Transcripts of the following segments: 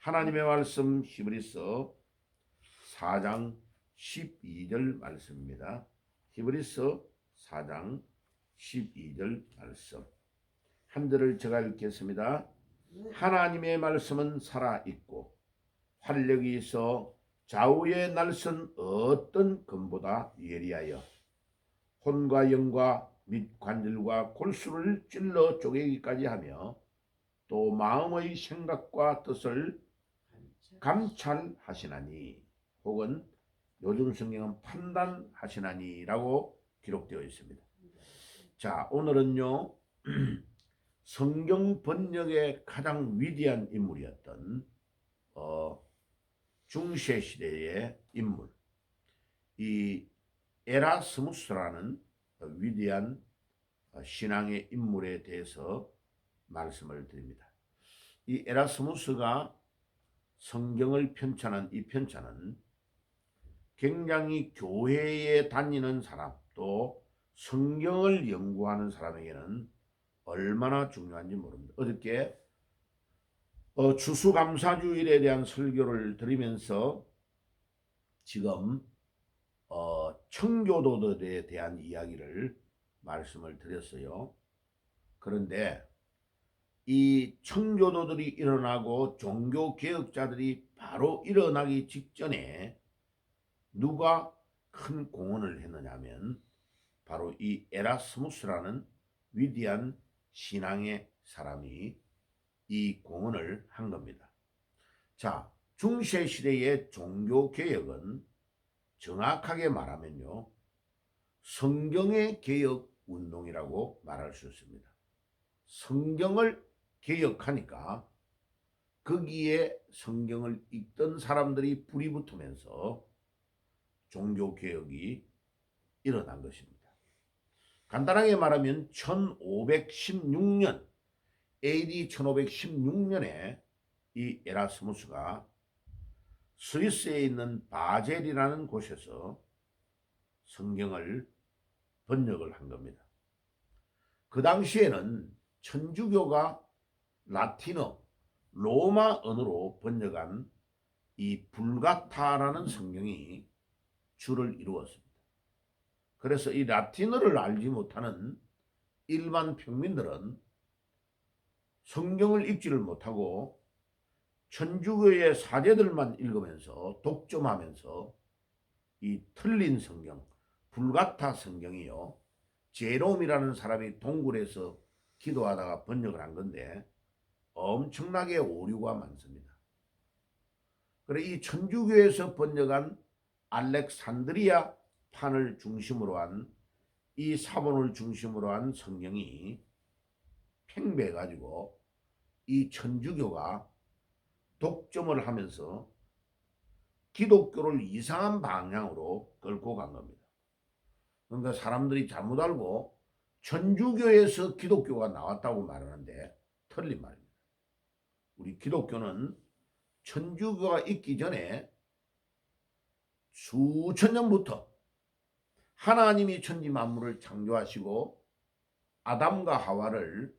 하나님의 말씀 히브리서 4장 12절 말씀입니다. 히브리서 4장 12절 말씀. 한 절을 제가 읽겠습니다. 하나님의 말씀은 살아있고 활력이 있어 좌우의 날선 어떤 검보다 예리하여 혼과 영과 및 관절과 골수를 찔러 쪼개기까지 하며 또 마음의 생각과 뜻을 감찰하시나니, 혹은 요즘 성경은 판단하시나니라고 기록되어 있습니다. 자, 오늘은요 성경 번역의 가장 위대한 인물이었던 중세 시대의 인물, 이 에라스무스라는 위대한 신앙의 인물에 대해서 말씀을 드립니다. 이 에라스무스가 성경을 편찬한 이 편찬은 굉장히 교회에 다니는 사람, 또 성경을 연구하는 사람에게는 얼마나 중요한지 모릅니다. 어저께 추수감사주일에 대한 설교를 드리면서 지금 청교도들에 대한 이야기를 말씀을 드렸어요. 그런데 이 청교도들이 일어나고 종교개혁자들이 바로 일어나기 직전에 누가 큰 공헌을 했느냐면 바로 이 에라스무스라는 위대한 신앙의 사람이 이 공헌을 한 겁니다. 자, 중세 시대의 종교개혁은 정확하게 말하면요, 성경의 개혁 운동이라고 말할 수 있습니다. 성경을 개혁하니까 거기에 성경을 읽던 사람들이 불이 붙으면서 종교개혁이 일어난 것입니다. 간단하게 말하면 1516년 AD 1516년에 이 에라스무스가 스위스에 있는 바젤이라는 곳에서 성경을 번역을 한 겁니다. 그 당시에는 천주교가 라틴어, 로마 언어로 번역한 이 불가타라는 성경이 주를 이루었습니다. 그래서 이 라틴어를 알지 못하는 일반 평민들은 성경을 읽지를 못하고 천주교의 사제들만 읽으면서 독점하면서 이 틀린 성경, 불가타 성경이요, 제롬이라는 사람이 동굴에서 기도하다가 번역을 한 건데 엄청나게 오류가 많습니다. 그래, 이 천주교에서 번역한 알렉산드리아 판을 중심으로 한 이 사본을 중심으로 한 성경이 팽배해가지고 이 천주교가 독점을 하면서 기독교를 이상한 방향으로 끌고 간 겁니다. 그러니까 사람들이 잘못 알고 천주교에서 기독교가 나왔다고 말하는데 틀린 말입니다. 우리 기독교는 천주교가 있기 전에 수천 년부터 하나님이 천지 만물을 창조하시고 아담과 하와를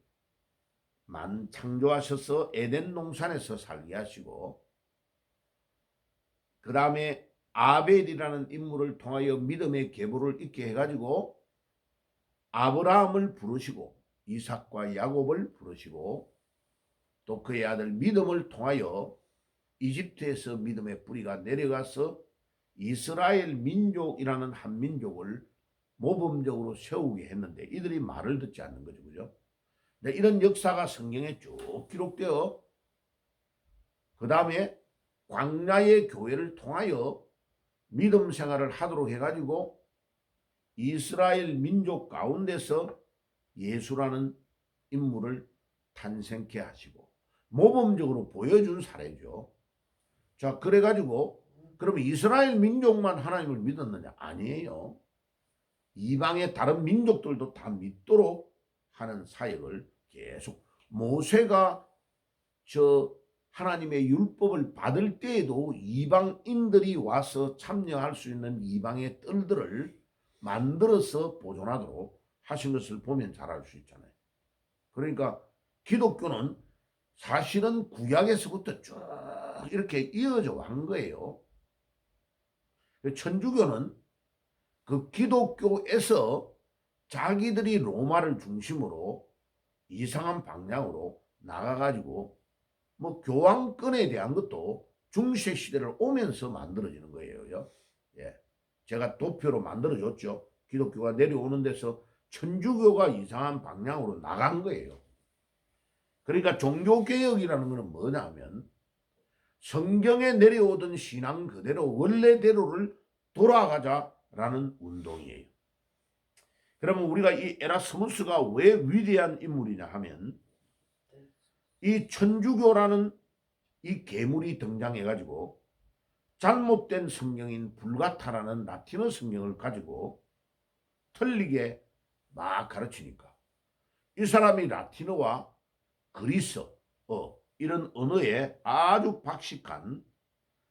창조하셔서 에덴 동산에서 살게 하시고, 그 다음에 아벨이라는 인물을 통하여 믿음의 계보를 있게 해가지고 아브라함을 부르시고 이삭과 야곱을 부르시고, 또 그의 아들 믿음을 통하여 이집트에서 믿음의 뿌리가 내려가서 이스라엘 민족이라는 한 민족을 모범적으로 세우게 했는데 이들이 말을 듣지 않는 거죠. 그죠? 이런 역사가 성경에 쭉 기록되어 그 다음에 광야의 교회를 통하여 믿음 생활을 하도록 해가지고 이스라엘 민족 가운데서 예수라는 인물을 탄생케 하시고 모범적으로 보여준 사례죠. 자, 그래가지고 그러면 이스라엘 민족만 하나님을 믿었느냐? 아니에요. 이방의 다른 민족들도 다 믿도록 하는 사역을 계속, 모세가 하나님의 율법을 받을 때에도 이방인들이 와서 참여할 수 있는 이방의 뜰들을 만들어서 보존하도록 하신 것을 보면 잘 알 수 있잖아요. 그러니까 기독교는 사실은 구약에서부터 쭉 이렇게 이어져 온 거예요. 천주교는 그 기독교에서 자기들이 로마를 중심으로 이상한 방향으로 나가가지고 뭐 교황권에 대한 것도 중세 시대를 오면서 만들어지는 거예요. 예. 제가 도표로 만들어줬죠. 기독교가 내려오는 데서 천주교가 이상한 방향으로 나간 거예요. 그러니까 종교개혁이라는 것은 뭐냐면 성경에 내려오던 신앙 그대로 원래대로를 돌아가자라는 운동이에요. 그러면 우리가 이 에라스무스가 왜 위대한 인물이냐 하면 이 천주교라는 이 괴물이 등장해가지고 잘못된 성경인 불가타라는 라틴어 성경을 가지고 틀리게 막 가르치니까 이 사람이 라틴어와 그리스어 이런 언어에 아주 박식한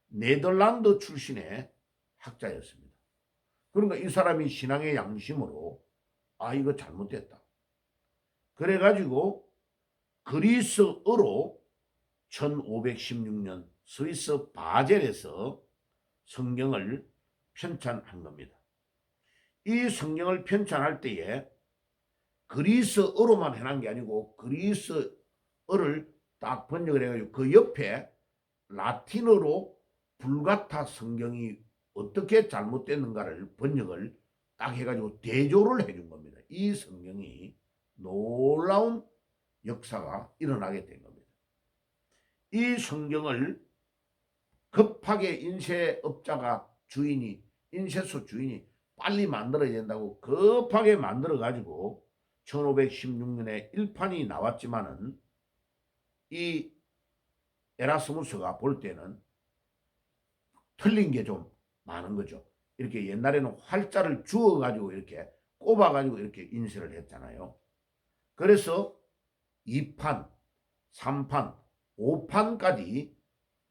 네덜란드 출신의 학자였습니다. 그러니까 이 사람이 신앙의 양심으로 이거 잘못됐다. 그래가지고 그리스어로 1516년 스위스 바젤에서 성경을 편찬한 겁니다. 이 성경을 편찬할 때에 그리스어로만 해놓은 게 아니고 그리스어를 딱 번역을 해가지고 그 옆에 라틴어로 불가타 성경이 어떻게 잘못됐는가를 번역을 딱 해가지고 대조를 해준 겁니다. 이 성경이 놀라운 역사가 일어나게 된 겁니다. 이 성경을 급하게 인쇄업자가 인쇄소 주인이 빨리 만들어야 된다고 급하게 만들어가지고 1516년에 1판이 나왔지만은 이 에라스무스가 볼 때는 틀린 게 좀 많은 거죠. 이렇게 옛날에는 활자를 주어가지고 이렇게 꼽아가지고 이렇게 인쇄를 했잖아요. 그래서 2판, 3판, 5판까지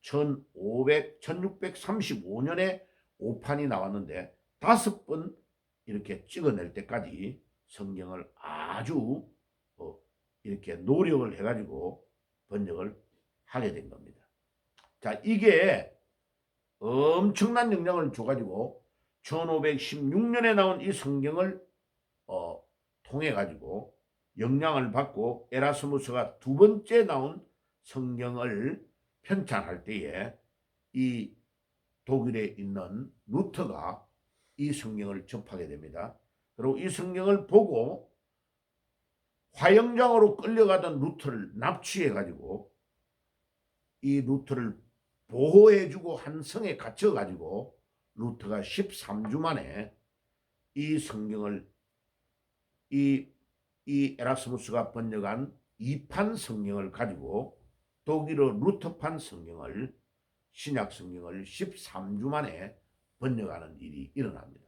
1635년에 5판이 나왔는데 5번 이렇게 찍어낼 때까지 성경을 아주 이렇게 노력을 해가지고 번역을 하게 된 겁니다. 자, 이게 엄청난 영향을 줘가지고 1516년에 나온 이 성경을 통해 가지고 영향을 받고 에라스무스가 두 번째 나온 성경을 편찬할 때에 이 독일에 있는 루터가 이 성경을 접하게 됩니다. 그리고 이 성경을 보고 화영장으로 끌려가던 루터를 납치해 가지고 이 루터를 보호해주고 한 성에 갇혀가지고 루터가 13주 만에 이 성경을 이 에라스무스가 번역한 2판 성경을 가지고 독일어 루터판 성경을 신약 성경을 13주 만에 번역하는 일이 일어납니다.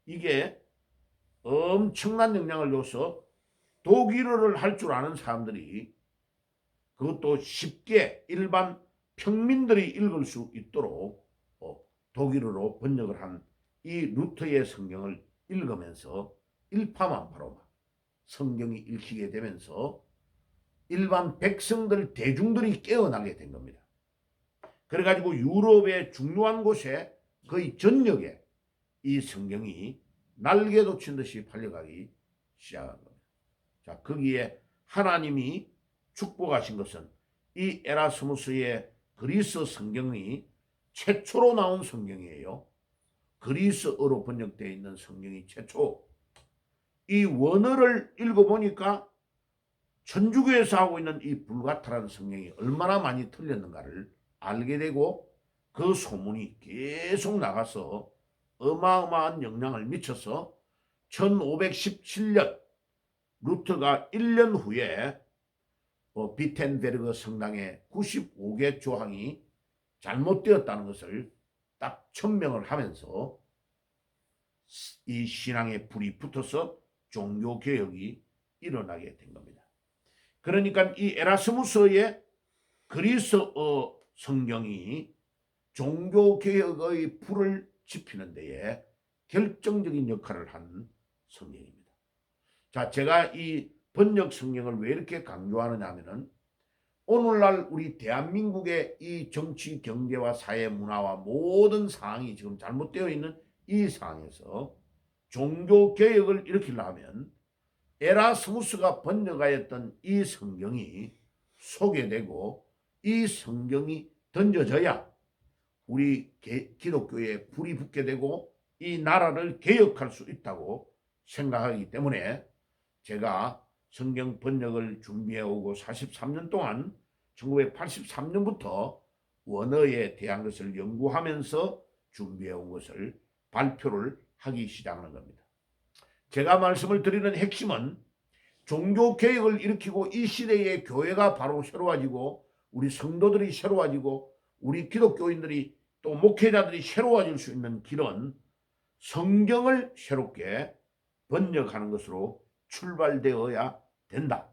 이게 엄청난 영향을 줘서 독일어를 할 줄 아는 사람들이 그것도 쉽게 일반 평민들이 읽을 수 있도록 독일어로 번역을 한 이 루터의 성경을 읽으면서 일파만파로 성경이 읽히게 되면서 일반 백성들 대중들이 깨어나게 된 겁니다. 그래가지고 유럽의 중요한 곳에 거의 전역에 이 성경이 날개도 친 듯이 팔려가기 시작한 겁니다. 자, 거기에 하나님이 축복하신 것은 이 에라스무스의 그리스 성경이 최초로 나온 성경이에요. 그리스어로 번역되어 있는 성경이 최초. 이 원어를 읽어보니까 천주교에서 하고 있는 이 불가타라는 성경이 얼마나 많이 틀렸는가를 알게 되고 그 소문이 계속 나가서 어마어마한 영향을 미쳐서 1517년 루터가 1년 후에 비텐베르그 성당의 95개 조항이 잘못되었다는 것을 딱 천명을 하면서 이 신앙의 불이 붙어서 종교개혁이 일어나게 된 겁니다. 그러니까 이 에라스무스의 그리스어 성경이 종교개혁의 불을 지피는 데에 결정적인 역할을 한 성경입니다. 자, 제가 이 번역 성경을 왜 이렇게 강조하느냐 하면은 오늘날 우리 대한민국의 이 정치, 경제와 사회, 문화와 모든 상황이 지금 잘못되어 있는 이 상황에서 종교 개혁을 일으키려면 에라스무스가 번역하였던 이 성경이 소개되고 이 성경이 던져져야 우리 기독교에 불이 붙게 되고 이 나라를 개혁할 수 있다고 생각하기 때문에 제가 성경 번역을 준비해 오고 43년 동안 1983년부터 원어에 대한 것을 연구하면서 준비해 온 것을 발표를 하기 시작하는 겁니다. 제가 말씀을 드리는 핵심은 종교개혁을 일으키고 이 시대의 교회가 바로 새로워지고 우리 성도들이 새로워지고 우리 기독교인들이 또 목회자들이 새로워질 수 있는 길은 성경을 새롭게 번역하는 것으로 출발되어야 된다.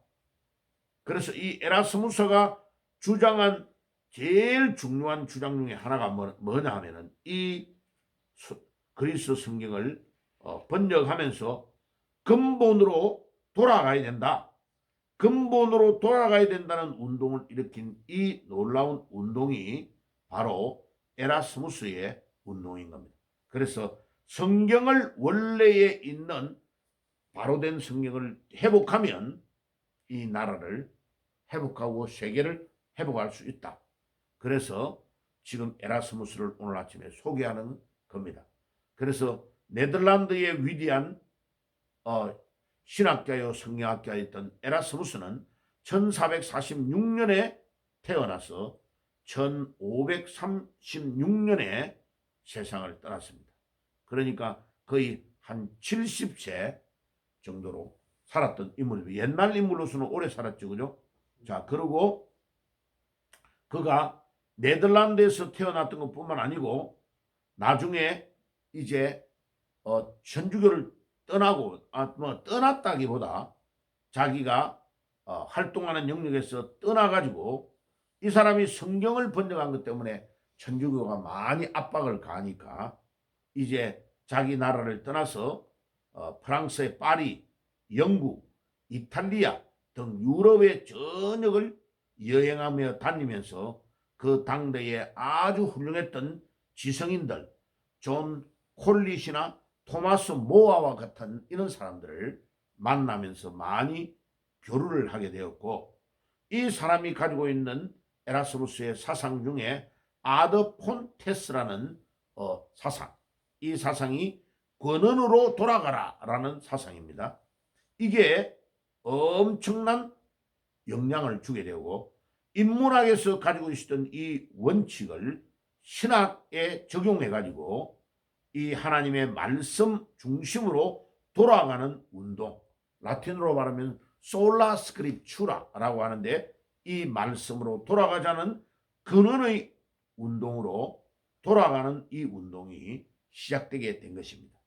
그래서 이 에라스무스가 주장한 제일 중요한 주장 중에 하나가 뭐냐 하면은 이 그리스 성경을 번역하면서 근본으로 돌아가야 된다. 근본으로 돌아가야 된다는 운동을 일으킨 이 놀라운 운동이 바로 에라스무스의 운동인 겁니다. 그래서 성경을 원래에 있는 바로된 성경을 회복하면 이 나라를 회복하고 세계를 회복할 수 있다. 그래서 지금 에라스무스를 오늘 아침에 소개하는 겁니다. 그래서 네덜란드의 위대한 신학자요 성경학자였던 에라스무스는 1446년에 태어나서 1536년에 세상을 떠났습니다. 그러니까 거의 한 70세 정도로 살았던 인물입니다. 옛날 인물로서는 오래 살았죠. 그죠? 자, 그리고 그가 네덜란드에서 태어났던 것뿐만 아니고 나중에 이제 천주교를 떠나고 떠났다기보다 자기가 활동하는 영역에서 떠나가지고 이 사람이 성경을 번역한 것 때문에 천주교가 많이 압박을 가하니까 이제 자기 나라를 떠나서 프랑스의 파리, 영국, 이탈리아 등 유럽의 전역을 여행하며 다니면서 그 당대에 아주 훌륭했던 지성인들 존 콜릿이나 토마스 모아와 같은 이런 사람들을 만나면서 많이 교류를 하게 되었고 이 사람이 가지고 있는 에라스무스의 사상 중에 아더 폰테스라는 사상, 이 사상이 권언으로 돌아가라 라는 사상입니다. 이게 엄청난 영향을 주게 되고 인문학에서 가지고 있었던 이 원칙을 신학에 적용해 가지고 이 하나님의 말씀 중심으로 돌아가는 운동, 라틴어로 말하면 솔라 스크립추라라고 하는데 이 말씀으로 돌아가자는 근원의 운동으로 돌아가는 이 운동이 시작되게 된 것입니다.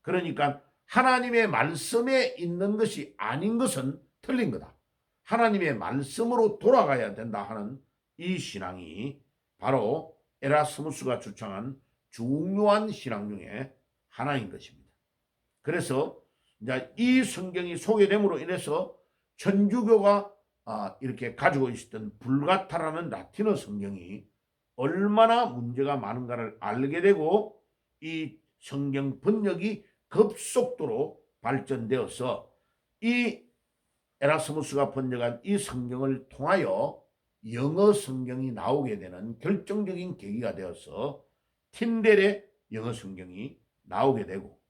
그러니까 하나님의 말씀에 있는 것이 아닌 것은 틀린 거다. 하나님의 말씀으로 돌아가야 된다 하는 이 신앙이 바로 에라스무스가 주창한 중요한 신앙 중에 하나인 것입니다. 그래서 이제 이 성경이 소개됨으로 인해서 천주교가 이렇게 가지고 있었던 불가타라는 라틴어 성경이 얼마나 문제가 많은가를 알게 되고 이 성경 번역이 급속도로 발전되어서 이 에라스무스가 번역한 이 성경을 통하여 영어 성경이 나오게 되는 결정적인 계기가 되어서 틴델의 영어 성경이 나오게 되고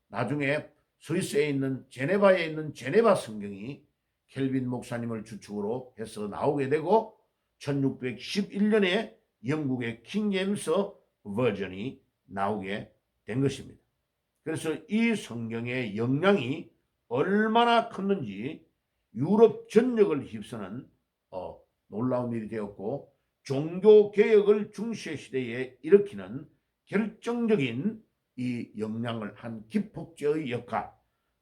나중에 스위스에 있는 제네바에 있는 제네바 성경이 켈빈 목사님을 주축으로 해서 나오게 되고 1611년에 영국의 킹제임스 버전이 나오게 된 것입니다. 그래서 이 성경의 영향이 얼마나 컸는지 유럽 전역을 휩쓰는 놀라운 일이 되었고 종교개혁을 중세 시대에 일으키는 결정적인 이 영향을 한 기폭제의 역할,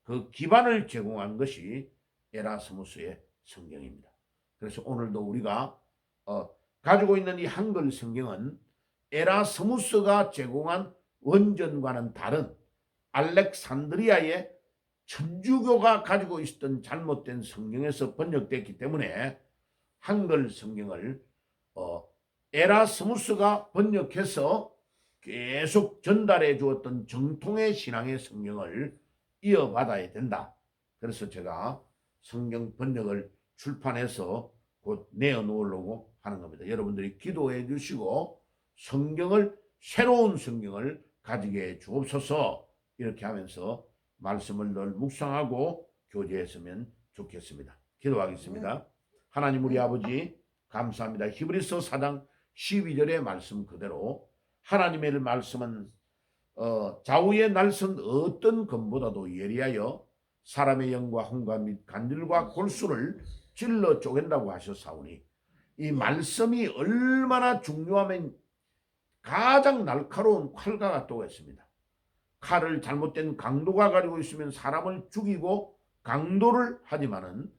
그 기반을 제공한 것이 에라스무스의 성경입니다. 그래서 오늘도 우리가 가지고 있는 이 한글 성경은 에라스무스가 제공한 원전과는 다른 알렉산드리아의 천주교가 가지고 있었던 잘못된 성경에서 번역됐기 때문에 한글 성경을 에라스무스가 번역해서 계속 전달해 주었던 정통의 신앙의 성경을 이어받아야 된다. 그래서 제가 성경 번역을 출판해서 곧 내어놓으려고 하는 겁니다. 여러분들이 기도해 주시고 성경을 새로운 성경을 가지게 해 주옵소서. 이렇게 하면서 말씀을 늘 묵상하고 교제했으면 좋겠습니다. 기도하겠습니다. 하나님 우리 아버지 감사합니다. 히브리서 4장 12절의 말씀 그대로 하나님의 말씀은 좌우의 날선 어떤 검보다도 예리하여 사람의 영과 혼과 및 간질과 골수를 찔러 쪼갠다고 하셨사오니 이 말씀이 얼마나 중요하면 가장 날카로운 칼과 같다고 했습니다. 칼을 잘못된 강도가 가지고 있으면 사람을 죽이고 강도를 하지만은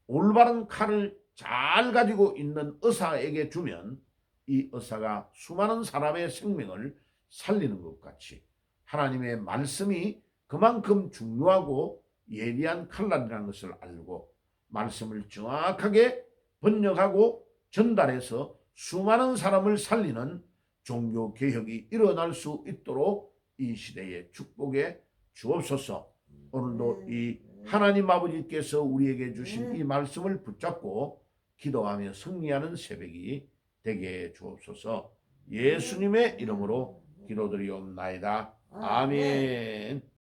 올바른 칼을 잘 가지고 있는 의사에게 주면 이 의사가 수많은 사람의 생명을 살리는 것 같이 하나님의 말씀이 그만큼 중요하고 예리한 칼날이라는 것을 알고 말씀을 정확하게 번역하고 전달해서 수많은 사람을 살리는 종교개혁이 일어날 수 있도록 이 시대에 축복해 주옵소서. 오늘도 이 하나님 아버지께서 우리에게 주신 이 말씀을 붙잡고 기도하며 승리하는 새벽이 되게 해 주옵소서. 예수님의 이름으로 기도드리옵나이다. 아멘.